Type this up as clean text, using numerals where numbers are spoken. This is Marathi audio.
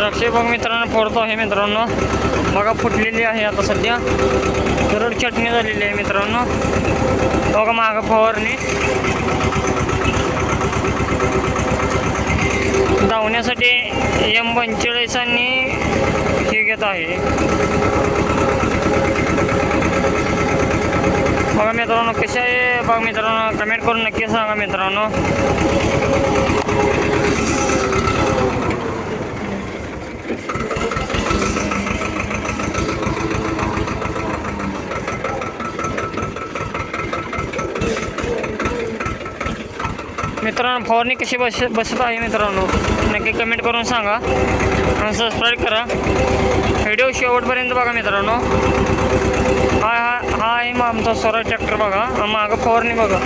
द्राक्षे बघ मित्रांनो फोडतो आहे मित्रांनो. बघा फुटलेली आहे आता सध्या. सरळ चटणी झालेली आहे मित्रांनो. बघा मागं फवारणी धावण्यासाठी M42 हे घेत आहे. बघा मित्रांनो कसे आहे बघा मित्रांनो, कमेंट करून नक्की सांगा मित्रांनो. मित्रांनो फवारणी कशी बसत आहे मित्रांनो, नक्की कमेंट करून सांगा आणि सबस्क्राईब करा. व्हिडिओ शेवटपर्यंत बघा मित्रांनो. हा आहे मग आमचा स्वराज ट्रॅक्टर. बघा मागं फवारणी बघा.